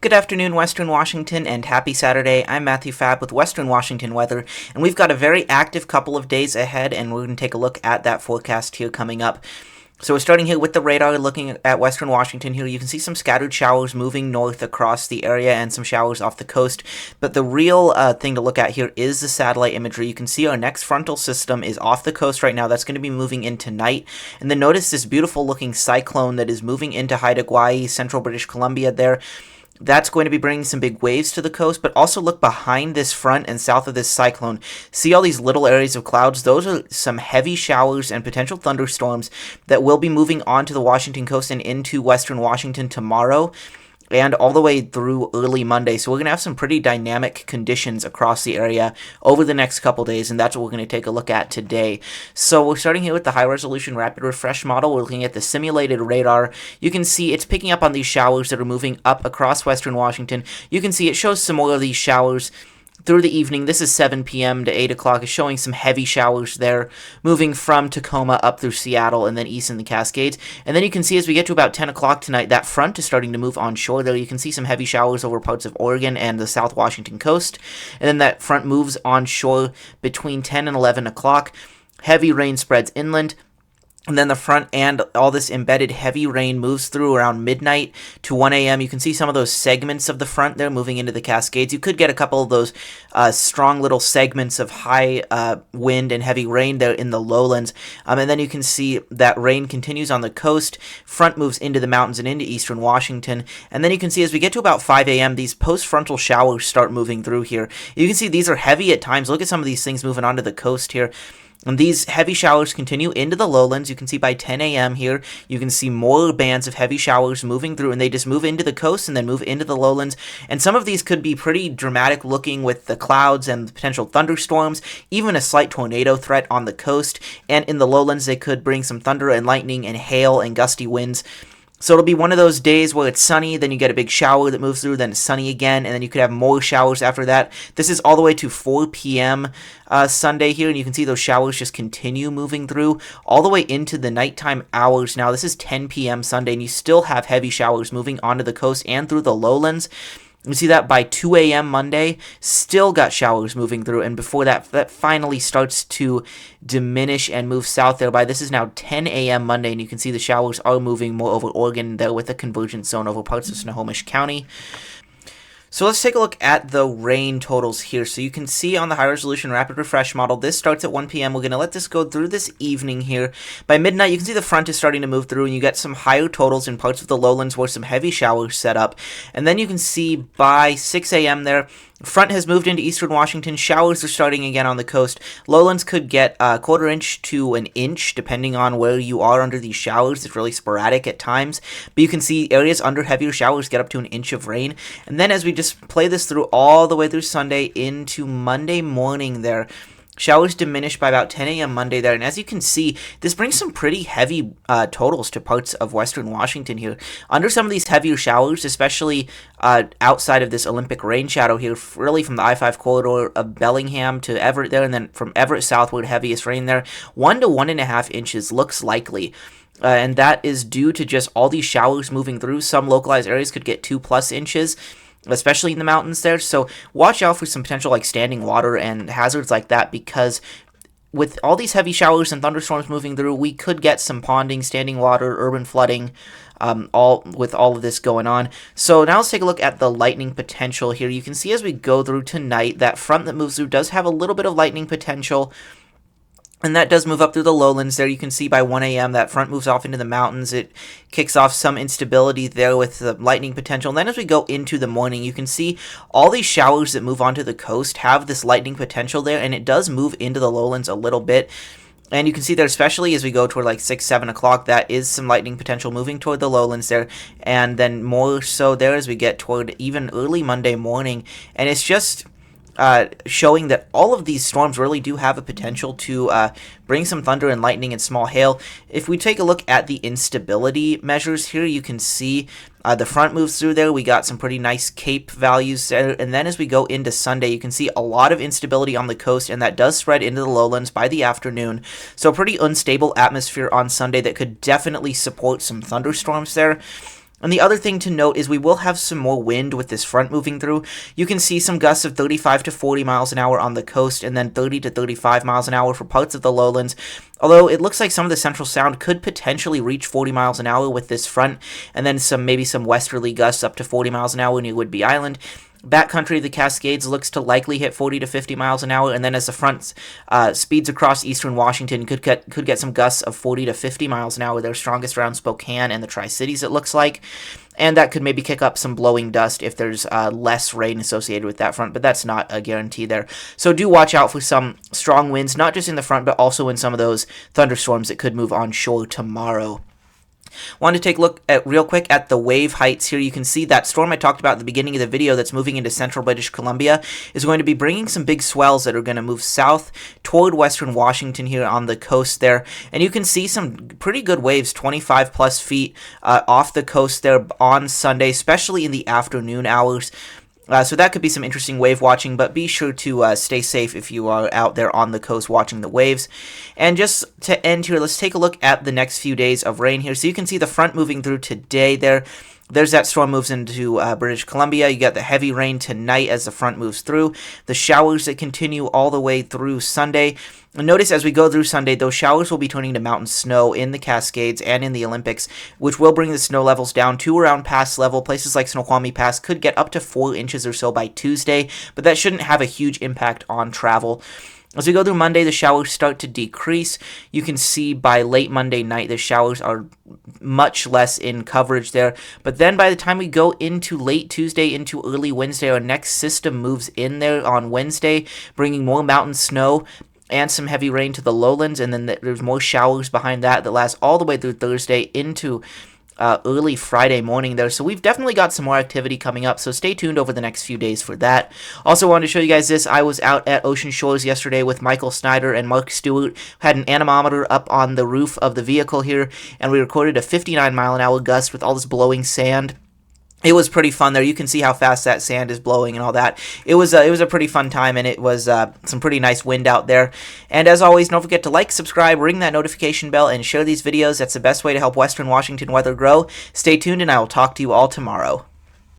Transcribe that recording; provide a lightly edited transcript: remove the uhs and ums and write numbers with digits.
Good afternoon, Western Washington, and happy Saturday. I'm Matthew Fab with Western Washington Weather, and we've got a very active couple of days ahead, and we're going to take a look at that forecast here coming up. So we're starting here with the radar, looking at Western Washington here. You can see some scattered showers moving north across the area and some showers off the coast. But the real thing to look at here is the satellite imagery. You can see our next frontal system is off the coast right now. That's going to be moving in tonight. And then notice this beautiful looking cyclone that is moving into Haida Gwaii, central British Columbia there. That's going to be bringing some big waves to the coast, but also look behind this front and south of this cyclone. See all these little areas of clouds? Those are some heavy showers and potential thunderstorms that will be moving onto the Washington coast and into Western Washington tomorrow and all the way through early Monday. So we're going to have some pretty dynamic conditions across the area over the next couple days, and that's what we're going to take a look at today. So we're starting here with the high-resolution rapid refresh model. We're looking at the simulated radar. You can see it's picking up on these showers that are moving up across Western Washington. You can see it shows some more of these showers through the evening. This is 7 p.m. to 8 o'clock. It's showing some heavy showers there, moving from Tacoma up through Seattle and then east in the Cascades. And then you can see as we get to about 10 o'clock tonight, that front is starting to move onshore there. You can see some heavy showers over parts of Oregon and the South Washington coast. And then that front moves onshore between 10 and 11 o'clock. Heavy rain spreads inland. And then the front and all this embedded heavy rain moves through around midnight to 1 a.m. You can see some of those segments of the front there moving into the Cascades. You could get a couple of those strong little segments of high wind and heavy rain there in the lowlands. And then you can see that rain continues on the coast. Front moves into the mountains and into eastern Washington. And then you can see as we get to about 5 a.m., these post-frontal showers start moving through here. You can see these are heavy at times. Look at some of these things moving onto the coast here. And these heavy showers continue into the lowlands. You can see by 10 a.m. here, you can see more bands of heavy showers moving through, and they just move into the coast and then move into the lowlands. And some of these could be pretty dramatic looking with the clouds and the potential thunderstorms, even a slight tornado threat on the coast. And in the lowlands, they could bring some thunder and lightning and hail and gusty winds. So it'll be one of those days where it's sunny, then you get a big shower that moves through, then it's sunny again, and then you could have more showers after that. This is all the way to 4 p.m. Sunday here, and you can see those showers just continue moving through all the way into the nighttime hours. Now, this is 10 p.m. Sunday, and you still have heavy showers moving onto the coast and through the lowlands. You see that by 2 a.m. Monday, still got showers moving through, and before that finally starts to diminish and move south there. By this is now 10 a.m. Monday, and you can see the showers are moving more over Oregon there with a convergence zone over parts of Snohomish County. So let's take a look at the rain totals here. So you can see on the high-resolution rapid refresh model, this starts at 1 p.m. We're going to let this go through this evening here. By midnight, you can see the front is starting to move through, and you get some higher totals in parts of the lowlands where some heavy showers set up. And then you can see by 6 a.m. there, front has moved into eastern Washington. Showers are starting again on the coast. Lowlands could get a quarter inch to an inch, depending on where you are under these showers. It's really sporadic at times. But you can see areas under heavier showers get up to an inch of rain. And then as we just play this through all the way through Sunday into Monday morning there, showers diminish by about 10 a.m. Monday there, and as you can see, this brings some pretty heavy totals to parts of Western Washington here. Under some of these heavier showers, especially outside of this Olympic rain shadow here, really from the I-5 corridor of Bellingham to Everett there, and then from Everett southward, heaviest rain there, 1 to 1.5 inches looks likely. And that is due to just all these showers moving through. Some localized areas could get 2+ inches, especially in the mountains there. So watch out for some potential like standing water and hazards like that, because with all these heavy showers and thunderstorms moving through, we could get some ponding, standing water, urban flooding, all of this going on. So now let's take a look at the lightning potential here. You can see as we go through tonight, that front that moves through does have a little bit of lightning potential. And that does move up through the lowlands there. You can see by 1 a.m. that front moves off into the mountains. It kicks off some instability there with the lightning potential. And then as we go into the morning, you can see all these showers that move onto the coast have this lightning potential there. And it does move into the lowlands a little bit. And you can see there, especially as we go toward like 6, 7 o'clock, that is some lightning potential moving toward the lowlands there. And then more so there as we get toward even early Monday morning. And it's just showing that all of these storms really do have a potential to bring some thunder and lightning and small hail. If we take a look at the instability measures here, you can see the front moves through there. We got some pretty nice Cape values there. And then as we go into Sunday, you can see a lot of instability on the coast, and that does spread into the lowlands by the afternoon. So a pretty unstable atmosphere on Sunday that could definitely support some thunderstorms there. And the other thing to note is we will have some more wind with this front moving through. You can see some gusts of 35 to 40 miles an hour on the coast, and then 30 to 35 miles an hour for parts of the lowlands. Although it looks like some of the central sound could potentially reach 40 miles an hour with this front, and then maybe some westerly gusts up to 40 miles an hour near Whidbey Island. Backcountry, the Cascades looks to likely hit 40 to 50 miles an hour, and then as the front speeds across eastern Washington, could get some gusts of 40 to 50 miles an hour. They're strongest around Spokane and the Tri-Cities, it looks like. And that could maybe kick up some blowing dust if there's less rain associated with that front, but that's not a guarantee there. So do watch out for some strong winds, not just in the front, but also in some of those thunderstorms that could move onshore tomorrow. Want to take a look at real quick at the wave heights here. You can see that storm I talked about at the beginning of the video that's moving into central British Columbia is going to be bringing some big swells that are going to move south toward western Washington here on the coast there. And you can see some pretty good waves, 25 plus feet off the coast there on Sunday, especially in the afternoon hours. So that could be some interesting wave watching, but be sure to stay safe if you are out there on the coast watching the waves. And just to end here, let's take a look at the next few days of rain here. So you can see the front moving through today there. There's that storm moves into British Columbia. You got the heavy rain tonight as the front moves through. The showers that continue all the way through Sunday. And notice as we go through Sunday, those showers will be turning to mountain snow in the Cascades and in the Olympics, which will bring the snow levels down to around pass level. Places like Snoqualmie Pass could get up to 4 inches or so by Tuesday, but that shouldn't have a huge impact on travel. As we go through Monday, the showers start to decrease. You can see by late Monday night, the showers are much less in coverage there. But then by the time we go into late Tuesday, into early Wednesday, our next system moves in there on Wednesday, bringing more mountain snow and some heavy rain to the lowlands. And then there's more showers behind that last all the way through Thursday into early Friday morning there. So we've definitely got some more activity coming up, so stay tuned over the next few days for that. Also wanted to show you guys this. I was out at Ocean Shores yesterday with Michael Snyder and Mark Stewart. Had an anemometer up on the roof of the vehicle here, and we recorded a 59 mile an hour gust with all this blowing sand. It was pretty fun there. You can see how fast that sand is blowing and all that. It was a pretty fun time, and it was some pretty nice wind out there. And as always, don't forget to like, subscribe, ring that notification bell, and share these videos. That's the best way to help Western Washington weather grow. Stay tuned, and I will talk to you all tomorrow.